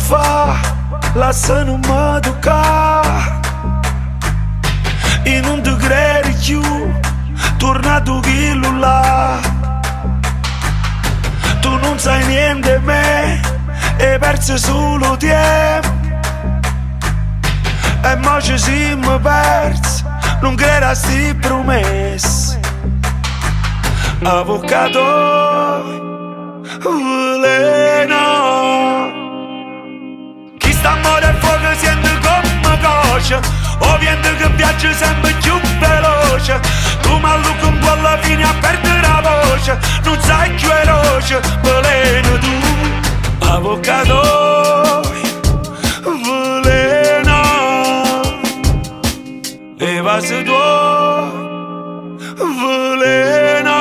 fa, lascia non mi toccare. E non ti credi più, tornato quello là. Tu non sai niente di me, hai perso solo tempo. E mo ci siamo persi, non credo a sti promesse. Avvocato, veleno. Chi sta a morire a fuoco sente come coscia, o vento che viaggia sempre più veloce. Tu mallucco un po' alla fine a perdere la voce, non sai più veloce, veleno tu. Avvocato, veleno. E va se tuoi, veleno.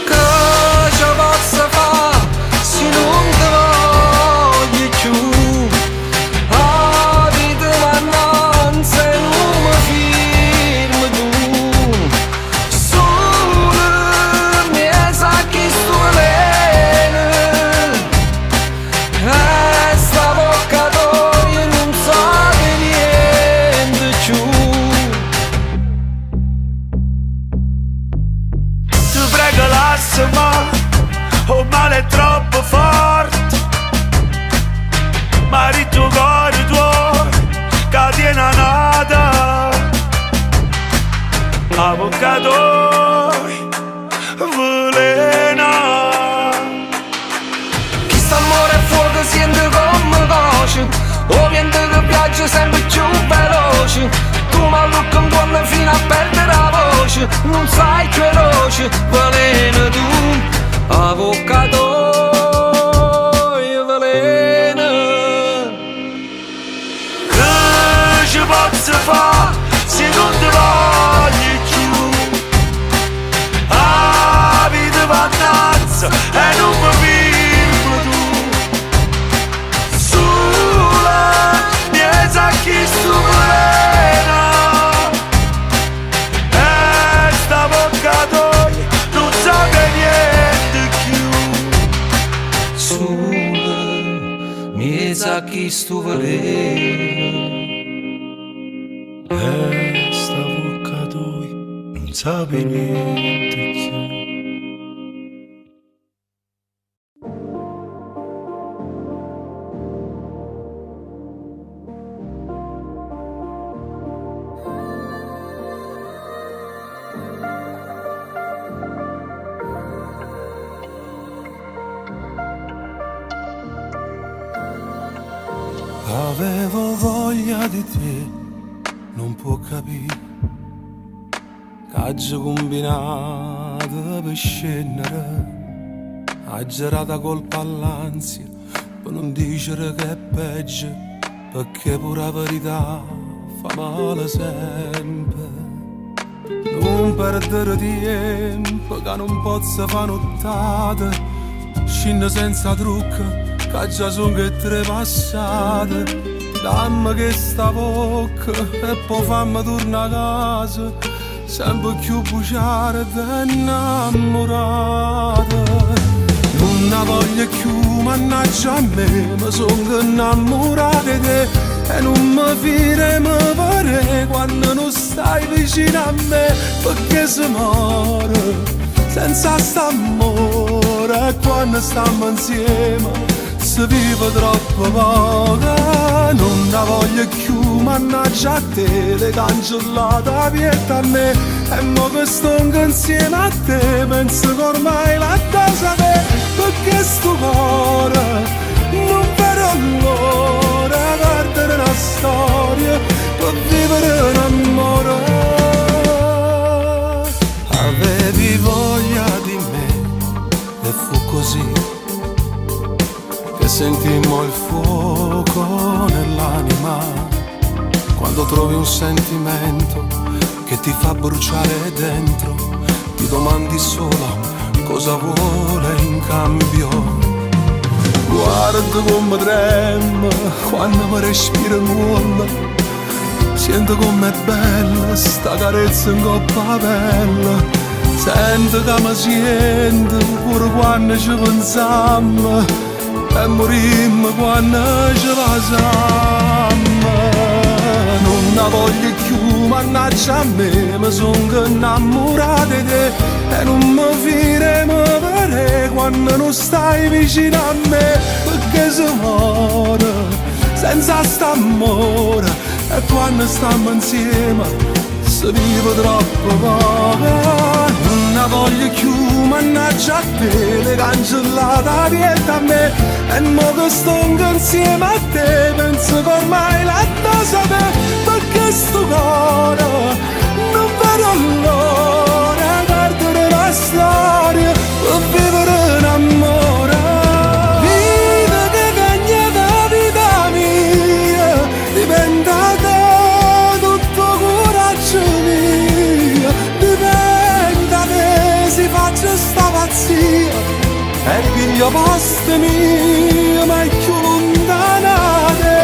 Cosa posso fare se non ti voglio più? La vita m'annanza e non mi fermi tu. Solo mi sa che sto veleno, e sta bocca tua non sa di niente più. Ti prego lasciami, o male è troppo forte. Marito cuore tuo, catena nata. Avvocato, veleno. Chi sta al mare a fuoco sente come cosce, o vento che viaggia sempre più veloce. Tu mallucco un tuono fino a perdere la voce, non sai che veloce, veleno tu. Avvocato, veleno. Che ci posso fare se non ti voglio più? La vita mannazza e non mi fermo tu. Sola mi sa chi sto veleno, e sta bocca tua non sape niente più. Sola mi sa chi sto veleno. Sta bocca tua non sape niente più. Avevo voglia di te, non può capire. C'hai combinato per scendere, ha girato colpa all'ansia, per non dire che è peggio, perché pure la verità fa male sempre. Non perdere tempo, che non posso fare nottate, scendo senza trucco, che già sono che tre passate. Dammi che sta bocca e poi fammi tornare a casa, sempre più buciare ed innamorata. Non la voglio più, mannaggia a me, ma sono innamorata di te. E non mi fide, mi pare, quando non stai vicino a me, perché si muore senza st'amore. E quando stiamo insieme si vive troppo poco. Non la voglio più, mannaggia a te, le cancellate vieta a me. E mo che sto insieme a te, penso che ormai la cosa te, perché sto cuore non vedo l'ora perdere una storia per vivere un amore. Avevi voglia di me e fu così che sentimmo il fuoco nell'anima, quando trovi un sentimento che ti fa bruciare dentro, ti domandi solo cosa vuole in cambio. Guarda come trema quando mi respira nulla, sento com'è bella sta carezza in coppa a pelle. Sento che mi sento pure quando ci pensiamo, e morimmo quando ci pasiamo. Non la voglio più, mannaggia a me, mi sono innamorato di te e non mi firemo per quando non stai vicino a me, perché si muore senza st'amore e quando stiamo insieme si vive troppo poco. Non la voglio più, mannaggia a te, le cancellate aperta a me e mo che sto insieme a te penso che ormai la sapere, perché sto cuore non vedo l'ora perdere la storia per vivere un amore. Vita che cagna da vita mia diventa te tutto coraggio mio, diventa te si faccia sta pazzia e piglio posto mio ma è più lontana te.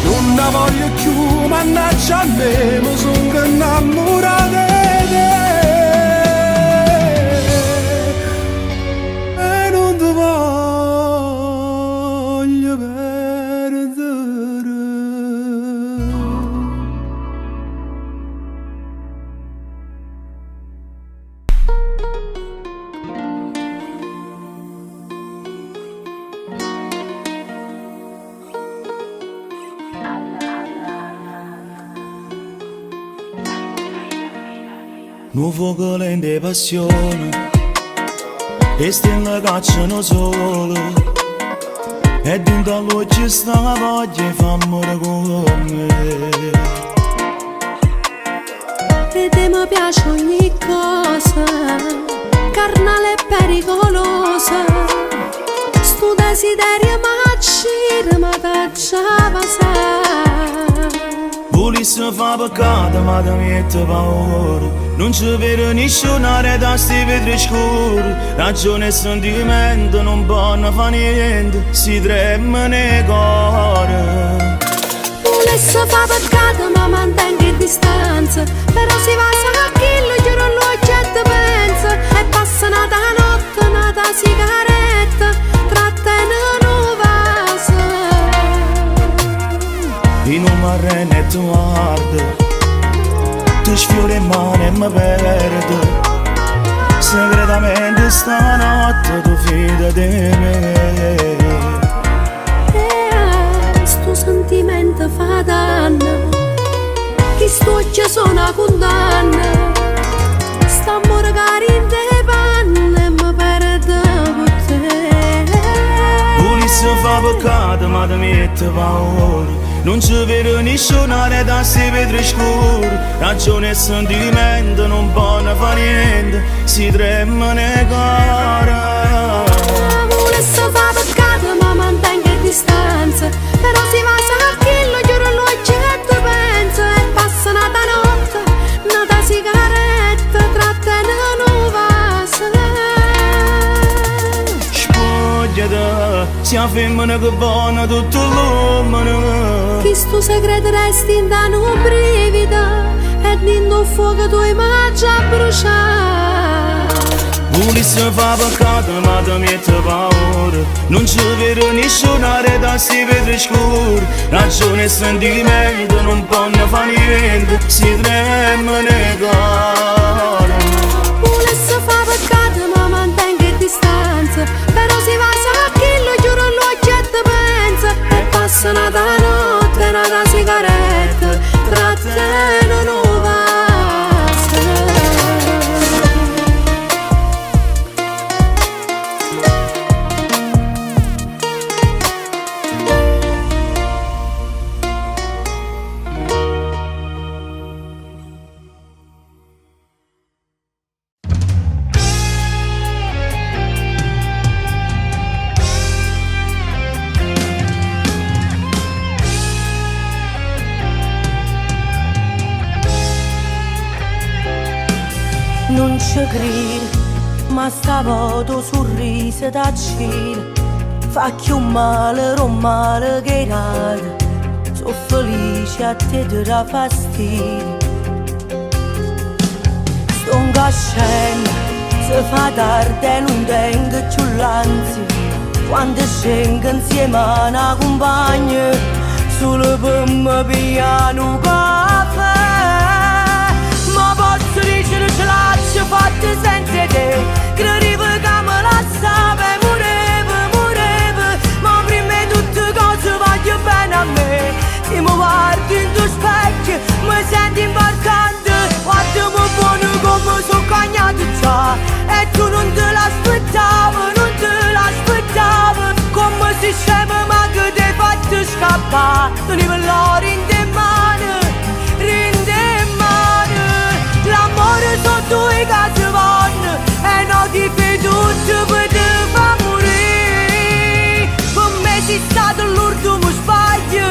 Non la voglio più, mannaggia a me, mi sono innamorato di te e non ti voglio perdere. Nu fuoco lento e passione e stelle cacciano solo e dentro a lui ci sta la voglia e fa amore con me. E te mi piace ogni cosa, carnale e pericolosa, sto desiderio m'accira ma t'acciava sa. Volesse fa peccato ma ti mette paura, non ci vedo nessun'area da sti vetri scuri, ragione e sentimento non possono fa niente, si trema nei cuore. Volesse fa peccato ma mantengo in distanza, però si va a chillo, giuro l'oggetto pensa, e passa una notte, una sigaretta, trattenendo in un marrone e tu guarda, tu sfiori in mano e mi perdo, segretamente stanotte tu fida di me. Sto sentimento fa danno, che sto già sono una condanna, st'amore cari in te panne e mi perdo per te. Volesse fa peccato ma ti mette paura, non ci vedo nessun'area da sti vetri scuri, ragione e sentimento non possono fa niente, si trema nei cuore. Volesse fa peccato ma mantengo in distanza, però si va a chillo, giuro l'oggetto pensa, e passa una notte, una sigaretta, trattenendo vasa. Spogliati, sia femmina che buona tutto l'uomo. Che sto segreto resti in danno un brivido, e dentro fuoco tu immagini a bruciare. Volesse fa peccato ma ti mette paura, non ci vedo nessun'area da sti vetri scuri, ragione e sentimento non possono fa niente, si trema nei cuore. Volesse fa peccato ma mantengo in distanza, però si va a chillo, giuro l'oggetto pensa, e passa una notte, una sigaretta, trattenendo non ci credo, ma stavo tuo sorriso da cielo fa più male, non male che raro, sono felice a te ti dà fastidio. Sto incascendo, se fa tardi e non tengo più l'ansia, quando scengo insieme a una compagna solo per me pigliare un caffè. Ma posso dire ce l'ho fatta senza te, credevo che me la sape, murevo, ma prima di tutte cose voglio bene a me. Se mi guardi in tuo specchio mi senti imbarcante, guardami buono come sono cagnato già, e tu non te l'aspettavi, come si scema ma che ti hai fatto scappare. Tenevo l'oro in te mani, l'amore sono due case vanno, e non ti fai tutto per te fa morire. Per me sei stato l'ultimo sbaglio,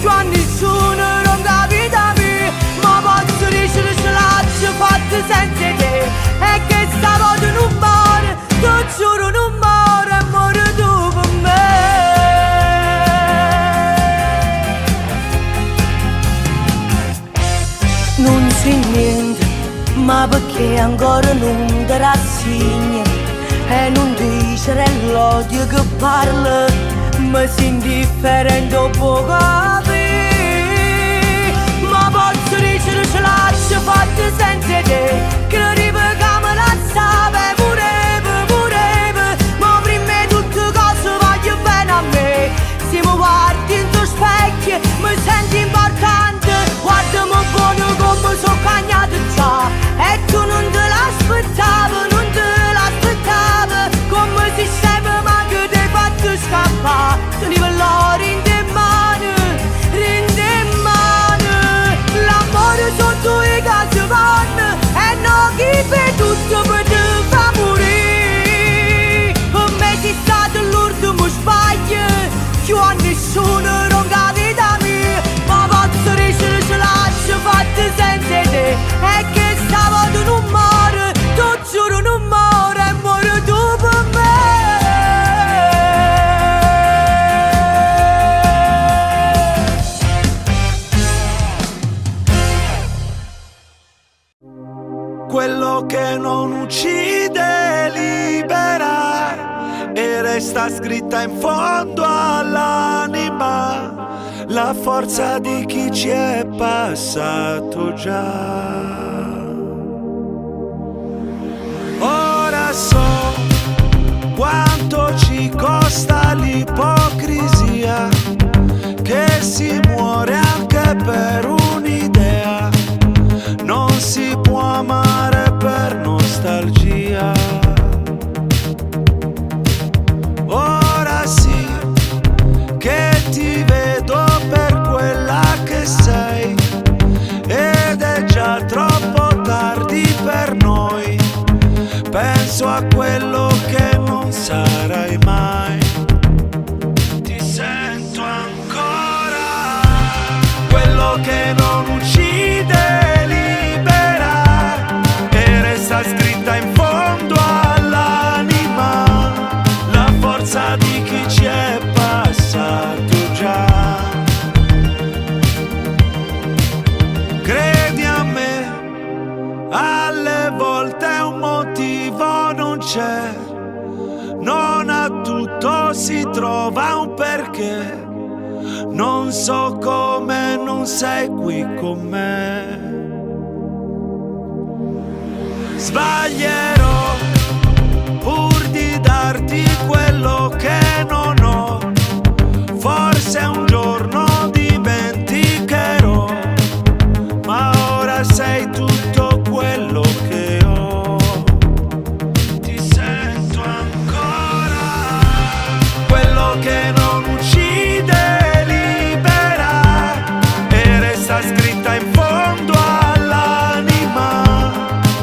quando nessuno non capita me. Ma posso dire ce l'ho fatta senza te, e che stavo in un bar, ti giuro non muore, e muore tu per me. Non sai niente, ma perché ancora non ti rassegni, e non dice l'odio che parla, ma sei indifferente dopo capire. Ma posso dire ce l'ho fatta senza te, credevo che me la sape, murevo, ma prima di tutte cose voglio bene a me. Se mi guardi in tuo specchio mi senti importante, guardami buono come sono cagnato già, e tu non te l'aspettavi, come si scema ma che ti hai fatto scappare. Tenevo l'oro in te mani, l'amore sono due case vanno, e non chi per tutto per te fa morire. Per me sei stato l'ultimo sbaglio, quando nessuno non capita me. Ma posso dire ce l'ho fatta senza te, e che stavo in un mare, ti giuro non muore, e muore tu per me. Quello che non uccide libera, e resta scritta in fondo all'anima la forza di chi ci è passato già. Ora so quanto ci costa l'ipocrisia, che si muore anche per un'idea, non si può amare per nostalgia. Ora sì che ti vedo per quella che sei, ed è già troppo tardi per noi. Penso a quello che non sarai mai. Ti sento ancora, quello che non uccide libera, e resta scritta in fondo all'anima la forza di chi ci è passato già. Credi a me, alle volte un motivo non c'è, non a tutto si trova un perché. Non so come non sei qui con me. Sbaglierò pur di darti quello che non ho, forse un giorno dimenticherò, ma ora sei tutto quello che ho. Ti sento ancora, quello che non uccide libera, e resta scritta in fondo all'anima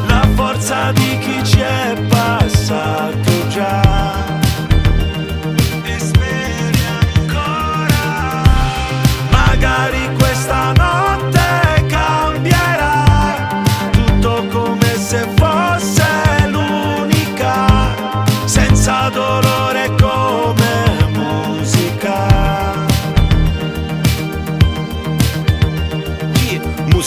la forza di chi ci è passato già.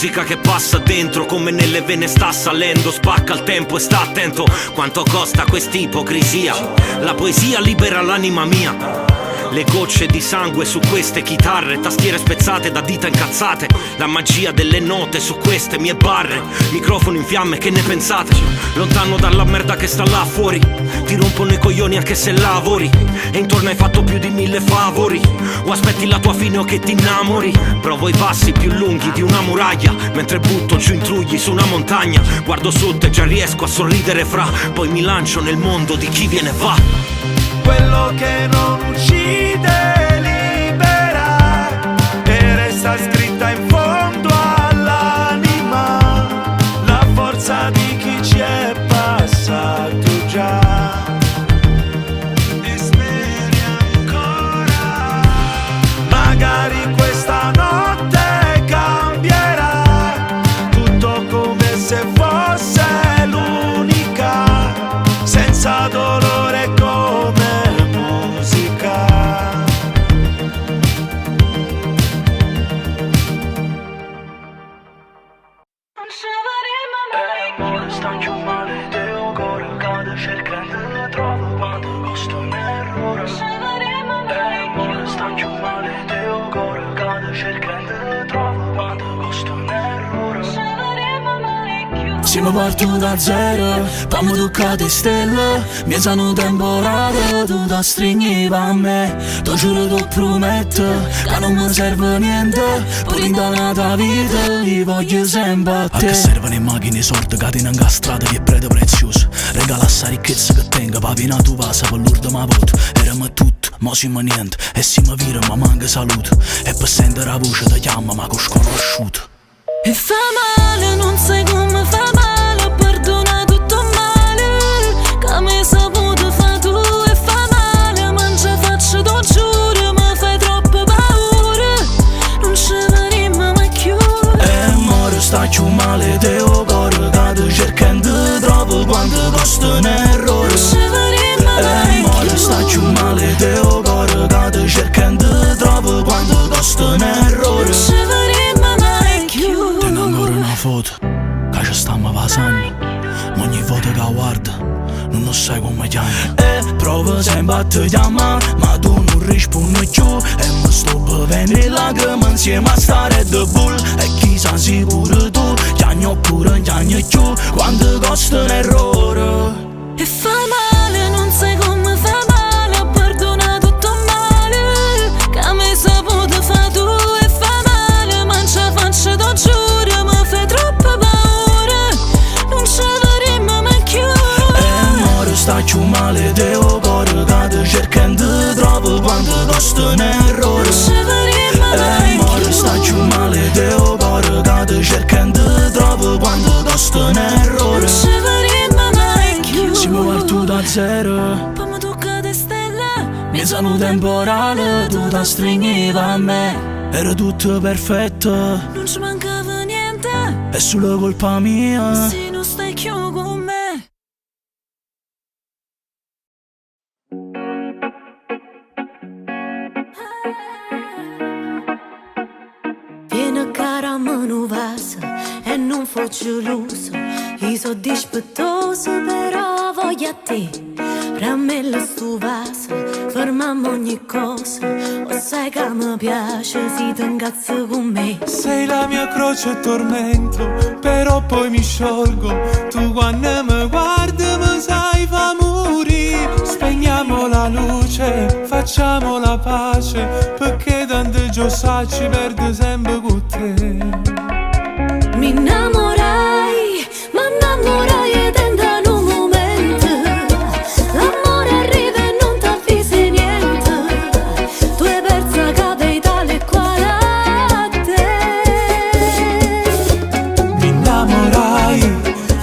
musica che passa dentro, come nelle vene sta salendo. Spacca il tempo e sta attento quanto costa quest'ipocrisia. La poesia libera l'anima mia. Le gocce di sangue su queste chitarre, tastiere spezzate da dita incazzate, la magia delle note su queste mie barre. Microfono in fiamme, che ne pensate? Lontano dalla merda che sta là fuori, ti rompono i coglioni anche se lavori, e intorno hai fatto più di 1000 favori. O aspetti la tua fine o che ti innamori. Provo i passi più lunghi di una muraglia, mentre butto giù intrugli su una montagna. Guardo sotto e già riesco a sorridere fra, poi mi lancio nel mondo di chi viene e va. Quello che non uccide libera e resta scritta in fondo all'anima la forza di chi ci è passato già. E speri ancora, magari questa notte cambierà tutto come se fosse l'unica, senza dolore come stanchio male, te ho cuore, cade cercando la trovo quando costa un errore. Stanchio male, te ho cuore, cade cercando la trovo quando costa un errore. Siamo partiti da zero, poi mi toccate stelle. Mi sono temporale, tu ti stringi a me. Ti giuro, ti prometto che non mi serve niente. Pure in data vita, ti voglio sempre a te. A che servono le macchine sorte, catena incastrate che è prete prezioso. Regala sta ricchezza che tengo, papina tu passa per l'ultima volta. Eramo tutto, mo siamo niente, e se mi vira ma manca salute. E per sentire la voce ti chiama ma che sconosciuto. E fa male, non sai come fa male, perdona tutto male, che mi hai saputo fa tu. E fa male, ma non ce faccio, t'ho giuro, mi fai troppo paura, non ci vedremo mai più. E more sta più male, te ho cuore, che ti cercando troppo quando costa un errore. Non ci vedremo mai più. E more sta più male, te ho cuore, che ti cercando troppo quando costa un errore. Non ci vedremo mai più. Tengo ancora una foto, che ci stiamo passando, ma ogni volta che guardo non lo sai come chiami. E provo sempre a ti chiamare, ma tu non rispondi più. E mi sto bevendo le lacrime insieme a stare de bull. E chissà se pure tu, chiami oppure chiami più, quando costa un errore. E fa male, non sai come fa male, perdona tutto male, che mi hai saputo fa tu. E fa male, ma non ce faccio, t'ho giuro, mi fai troppo paura, non ci vedremo mai più. E more sta più male, te ho cuore, che ti cercando troppo quando costa un errore. Non ci vedremo mai E more sta più male, te ho cuore, che ti cercando troppo quando costa un errore. Non ci vedremo mai più. Siamo partiti da zero, Poi mi tocca di stella, mi sono temporale, tu ti stringi a me. Era tutto perfetto, non ci mancava niente, è solo colpa mia. se non stai più con me. Vieni cara me non vasa e non faccio l'uso. Io sono dispettoso però voglio a te. Rammella sto vaso, fermiamo ogni cosa. O sai che mi piace se ti incazzi con me. Sei la mia croce e tormento, però poi mi sciolgo. Tu quando mi guardi mi sai fa morire. Spegniamo la luce, facciamo la pace, perché tanto già ci perdo sempre con te. Mi innamorai, ma innamorai dentro un momento. L'amore arriva e non t'avvisi niente. Tu hai perso capitale quale a te. Mi innamorai,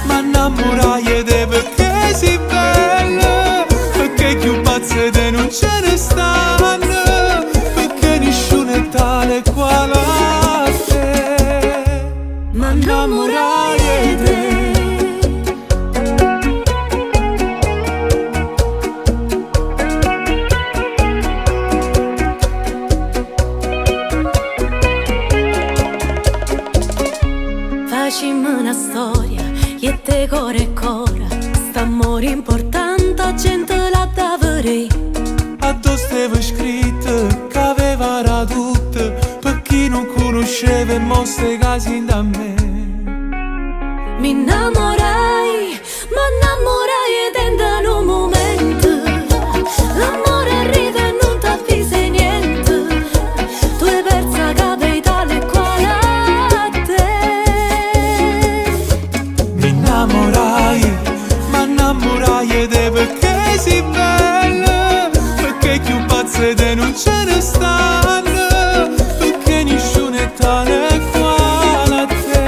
ma innamorai ed è perché sei bella, perché più pazze te non ce ne stanno, perché nessuno è tale quale a te. de core e core, st'amore importante, gente la davere. Addosso stava scritto che aveva era tutto, per chi non conosceva e mostra i casi da me. Mi innamorai, ma innamorai ed in un momento. L'amore arriva e non t'avvisa niente. Tu hai persa capitale quale a te. Mi innamorai, ma innamorai ed è perché sei bella, perché più pazze te non ce ne stanno, perché nessuno è tale quale a te.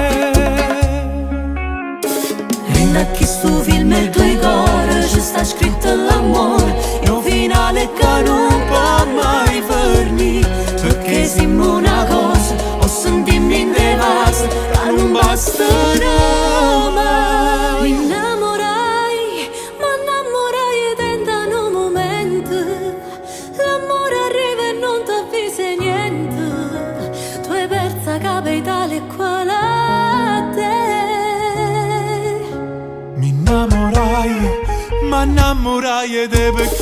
E da chi sto film e due core ci sta scritto l'amore, e un finale che non può mai finire, perché siamo una cosa, ho sentimenti in devasta, che non bastano mai. Mi innamorai, ma innamorai ed in un momento. L'amore arriva e non t'avvisa niente. Tu hai persa capitale quale a te. Mi innamorai, ma innamorai ed è perché